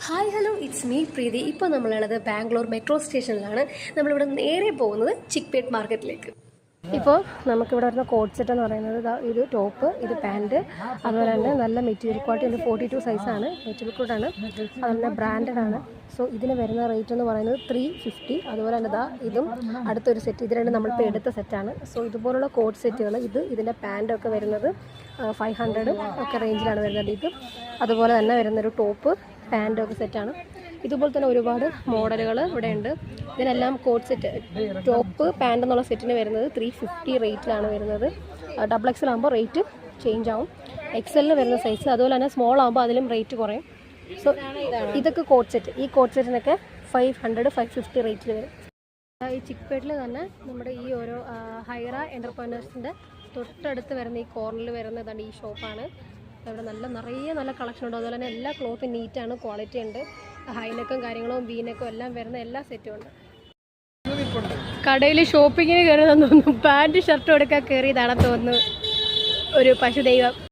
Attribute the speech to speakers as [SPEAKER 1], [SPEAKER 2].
[SPEAKER 1] Hi hello it's me പ്രീതി. ഇപ്പോൾ നമ്മളുള്ളത് Bangalore metro സ്റ്റേഷനിലാണ്. നമ്മളിവിടെ നേരെ പോകുന്നത് ചിക്പേട്ട് മാർക്കറ്റിലേക്ക്. ഇപ്പോൾ നമുക്കിവിടെ വരുന്ന കോഡ് സെറ്റ് എന്ന് പറയുന്നത് ഇത് ടോപ്പ്, ഇത് പാൻറ്റ്, അതുപോലെ തന്നെ നല്ല മെറ്റീരിയൽ ക്വാളിറ്റി ഉണ്ട്. 42 സൈസാണ്, മെറ്റീരിയൽ കോട്ടാണ്, അതുപോലെ തന്നെ ബ്രാൻഡഡ് ആണ്. സോ ഇതിന് വരുന്ന റേറ്റ് എന്ന് പറയുന്നത് 350. അതുപോലെ തന്നെ ഇതും അടുത്തൊരു സെറ്റ്, ഇത് രണ്ട് നമ്മളിപ്പോൾ എടുത്ത സെറ്റാണ്. സോ ഇതുപോലുള്ള കോഡ് സെറ്റുകൾ, ഇതിൻ്റെ പാൻറ്റൊക്കെ വരുന്നത് 500 ഒക്കെ റേഞ്ചിലാണ് വരുന്നത്. ഇത് അതുപോലെ തന്നെ വരുന്നൊരു ടോപ്പ് പാൻറ്റൊക്കെ സെറ്റാണ്. ഇതുപോലെ തന്നെ ഒരുപാട് മോഡലുകൾ ഇവിടെ ഉണ്ട്. ഇതിനെല്ലാം കോഡ് സെറ്റ്, ടോപ്പ് പാൻറ് എന്നുള്ള സെറ്റിന് വരുന്നത് 350 റേറ്റിലാണ് വരുന്നത്. XXL ആകുമ്പോൾ റേറ്റ് ചേഞ്ച് ആവും. XL വരുന്ന സൈസ്, അതുപോലെ തന്നെ സ്മോൾ ആകുമ്പോൾ അതിലും റേറ്റ് കുറയും. സോ ഇതൊക്കെ കോഡ് സെറ്റ്. ഈ കോഡ് സെറ്റിനൊക്കെ 500-550 റേറ്റിൽ വരും. ഈ ചിക്പേട്ടിൽ തന്നെ നമ്മുടെ ഈ ഓരോ ഹൈറ എൻ്റർപ്രൈനേഴ്സിൻ്റെ തൊട്ടടുത്ത് വരുന്ന ഈ കോർണറിൽ വരുന്നതാണ് ഈ ഷോപ്പാണ്. അവിടെ നിറയെ നല്ല കളക്ഷൻ ഉണ്ട്. അതുപോലെ തന്നെ എല്ലാ ക്ലോത്തും നീറ്റാണ്, ക്വാളിറ്റി ഉണ്ട്. ഹൈനെക്കും കാര്യങ്ങളും വീനെക്കും എല്ലാം വരുന്ന എല്ലാ സെറ്റും ഉണ്ട്. കടയിൽ ഷോപ്പിങ്ങിന് കയറിയതെന്ന് തോന്നുന്നു, പാൻറ്റ് ഷർട്ടും എടുക്കാൻ കയറിയതാണെന്ന് തോന്നുന്നു ഒരു പശു ദൈവം.